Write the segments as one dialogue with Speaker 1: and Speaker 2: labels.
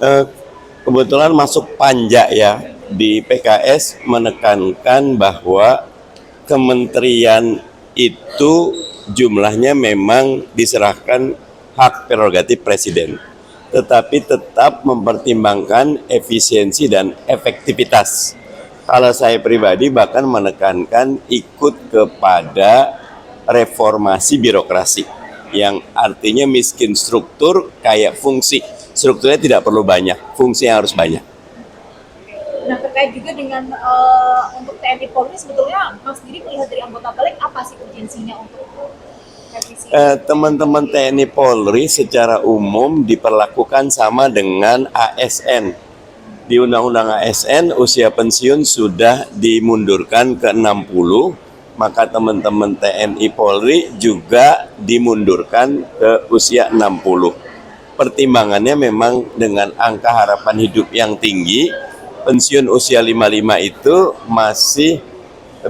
Speaker 1: Eh, Kebetulan masuk panja ya di PKS menekankan bahwa kementerian itu jumlahnya memang diserahkan hak prerogatif presiden, tetapi tetap mempertimbangkan efisiensi dan efektivitas. Kalau saya pribadi bahkan menekankan ikut kepada reformasi birokrasi yang artinya miskin struktur kayak fungsi. Strukturnya tidak perlu banyak, fungsinya harus banyak.
Speaker 2: Nah, terkait juga dengan untuk TNI Polri, sebetulnya Mas sendiri melihat dari anggota balik apa sih urgensinya untuk revisi ini?
Speaker 1: Teman-teman TNI Polri secara umum diperlakukan sama dengan ASN. Di Undang-Undang ASN usia pensiun sudah dimundurkan ke 60, maka teman-teman TNI Polri juga dimundurkan ke usia 60. Pertimbangannya memang dengan angka harapan hidup yang tinggi, pensiun usia 55 itu masih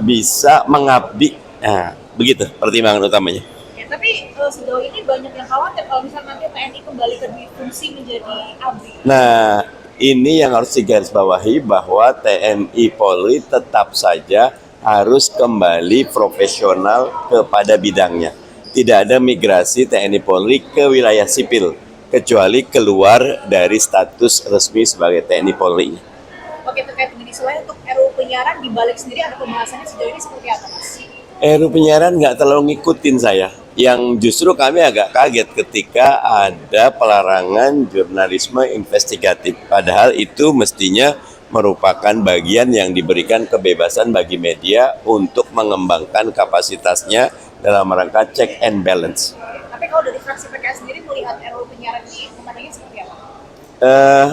Speaker 1: bisa mengabdi. Nah, begitu pertimbangan utamanya.
Speaker 2: Ya, tapi sejauh ini banyak yang khawatir kalau misalnya nanti TNI kembali ke fungsi menjadi ABRI.
Speaker 1: Nah, ini yang harus digarisbawahi bahwa TNI Polri tetap saja harus kembali profesional kepada bidangnya. Tidak ada migrasi TNI Polri ke wilayah sipil, kecuali keluar dari status resmi sebagai TNI Polri.
Speaker 2: Oke, terkait dengan isu lain untuk RUU penyiaran di balik sendiri ada pembahasannya sejauh ini seperti apa, Mas?
Speaker 1: RUU penyiaran nggak terlalu ngikutin saya. Yang justru kami agak kaget ketika ada pelarangan jurnalisme investigatif. Padahal itu mestinya merupakan bagian yang diberikan kebebasan bagi media untuk mengembangkan kapasitasnya dalam rangka check and balance.
Speaker 2: Tapi kalau dari fraksi PKS sendiri melihat RUU penyiaran ini memandangnya seperti apa?
Speaker 1: Eh,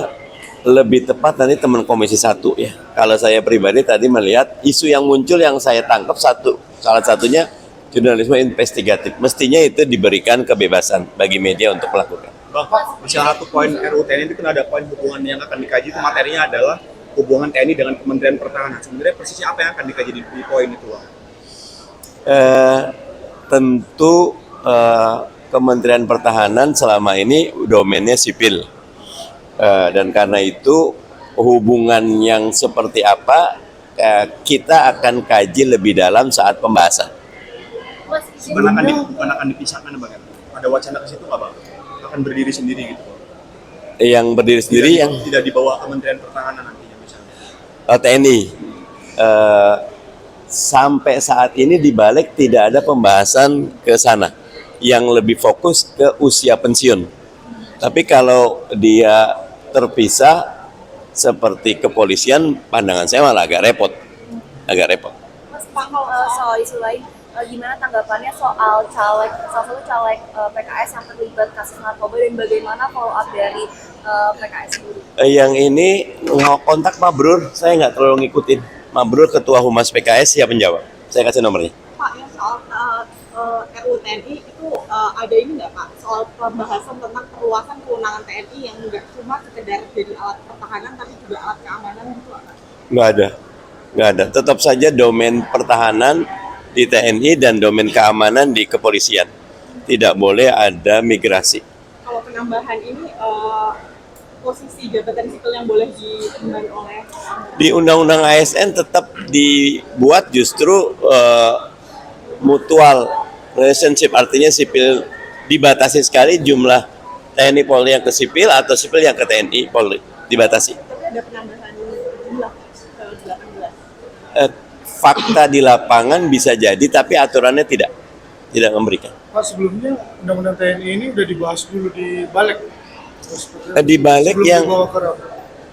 Speaker 1: Lebih tepat nanti teman Komisi 1 ya. Kalau saya pribadi tadi melihat isu yang muncul yang saya tangkap salah satunya jurnalisme investigatif. Mestinya itu diberikan kebebasan bagi media untuk melakukan.
Speaker 3: Bapak, salah satu poin RUU TNI itu kan ada poin hubungan yang akan dikaji, itu materinya adalah hubungan TNI dengan Kementerian Pertahanan. Sebenarnya persisnya apa yang akan dikaji di poin itu, Pak?
Speaker 1: Eh, Tentu Kementerian Pertahanan selama ini domainnya sipil. Dan karena itu hubungan yang seperti apa kita akan kaji lebih dalam saat pembahasan.
Speaker 3: Bukan akan dipisahkan, bagaimana? Ada wacana ke situ nggak, Pak? Akan berdiri sendiri gitu, Pak?
Speaker 1: Yang berdiri sendiri yang
Speaker 3: Tidak di bawah Kementerian Pertahanan nantinya misalnya.
Speaker 1: TNI. Sampai saat ini di balik tidak ada pembahasan ke sana, yang lebih fokus ke usia pensiun. Tapi kalau dia terpisah seperti kepolisian, pandangan saya malah agak repot.
Speaker 4: Mas, Pak, soal isu lain, gimana tanggapannya soal salah satu caleg PKS yang terlibat kasus narkoba dan bagaimana follow up dari PKS sendiri?
Speaker 1: Yang ini kontak Mabrur, saya nggak terlalu ngikutin. Mabrur Ketua Humas PKS siap menjawab. Saya kasih nomornya.
Speaker 2: Pak, yang soal RUU TNI itu ada ini nggak Pak? Soal pembahasan tentang perluasan kewenangan TNI yang nggak cuma sekedar jadi alat pertahanan tapi juga alat keamanan gitu Pak?
Speaker 1: Nggak ada. Tetap saja domain pertahanan di TNI dan domain keamanan di kepolisian. Tidak boleh ada migrasi.
Speaker 2: Kalau penambahan ini posisi jabatan sipil yang boleh diemban oleh
Speaker 1: Di Undang-Undang ASN tetap dibuat justru mutual relationship, artinya sipil dibatasi sekali jumlah TNI Polri yang ke sipil atau sipil yang ke TNI Polri dibatasi.
Speaker 2: tapi ada penambahan jumlah ke 18.
Speaker 1: Fakta di lapangan bisa jadi, tapi aturannya tidak memberikan.
Speaker 5: Pak, sebelumnya Undang-Undang TNI ini udah dibahas dulu di balik.
Speaker 1: Di balik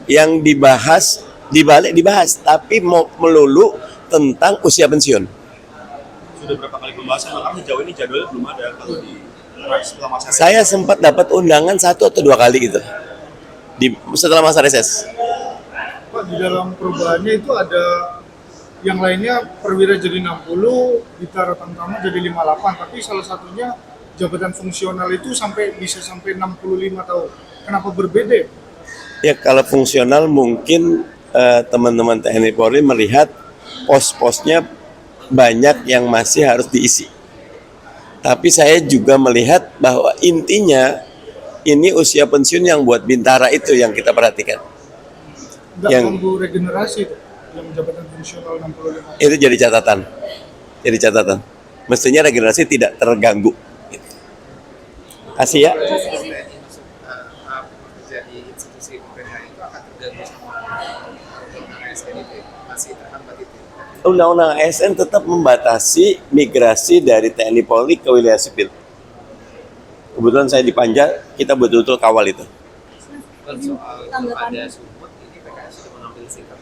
Speaker 1: yang dibahas, tapi mau melulu tentang usia pensiun.
Speaker 3: Sudah berapa kali pembahasan, karena sejauh ini jadwalnya belum ada kalau di setelah masa reses.
Speaker 1: Saya sempat dapat undangan 1 atau 2 kali gitu setelah masa reses.
Speaker 5: Pak, di dalam perubahannya itu ada yang lainnya perwira jadi 60, Bintara Tamtama jadi 58, tapi salah satunya jabatan fungsional itu bisa sampai 65 tahun. Kenapa berbeda?
Speaker 1: Ya kalau fungsional mungkin teman-teman TNI Polri melihat pos-posnya banyak yang masih harus diisi. Tapi saya juga melihat bahwa intinya ini usia pensiun yang buat Bintara itu yang kita perhatikan.
Speaker 5: Nggak
Speaker 1: Yang-
Speaker 5: ganggu regenerasi itu, yang jabatan fungsional 65.
Speaker 1: Itu jadi catatan. Jadi catatan. Mestinya regenerasi tidak terganggu. Kasih ya.
Speaker 6: Jadi institusi pemerintahan itu akan terganggu sama undang-undang ASN itu masih terhambat itu.
Speaker 1: Undang-undang ASN tetap membatasi migrasi dari TNI Polri ke wilayah sipil. Kebetulan saya di Panja, kita betul-betul kawal itu.
Speaker 6: Kan soal
Speaker 4: Tanggapannya.
Speaker 6: pada Sumut ini PKS sudah mengambil sikap.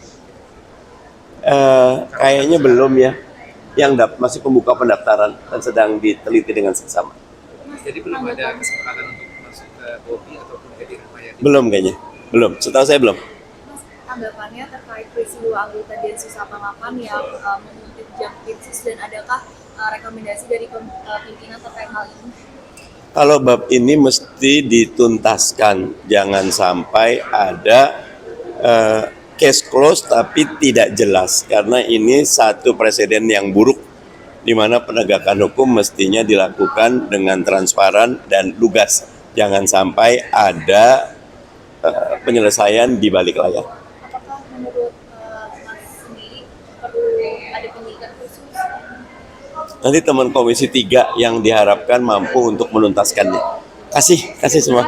Speaker 1: Kayaknya belum ya. Yang masih pembuka pendaftaran dan sedang diteliti dengan seksama.
Speaker 6: Jadi belum ada kesepakatan untuk masuk ke Bobi ataupun ke Dirmayadi.
Speaker 1: Belum kayaknya. Belum. Setahu saya belum.
Speaker 4: Mas, tanggapannya terkait peristiwa anggota Densus 88 yang menuntut Jampitsus dan adakah rekomendasi dari pimpinan terkait hal ini?
Speaker 1: Kalau bab ini mesti dituntaskan. Jangan sampai ada case close tapi tidak jelas. Karena ini satu presiden yang buruk di mana penegakan hukum mestinya dilakukan dengan transparan dan lugas. Jangan sampai ada penyelesaian di balik layar.
Speaker 4: Apakah menurut Mas sendiri perlu ada penyidikan khusus?
Speaker 1: Nanti teman Komisi 3 yang diharapkan mampu untuk menuntaskannya. Kasih semua.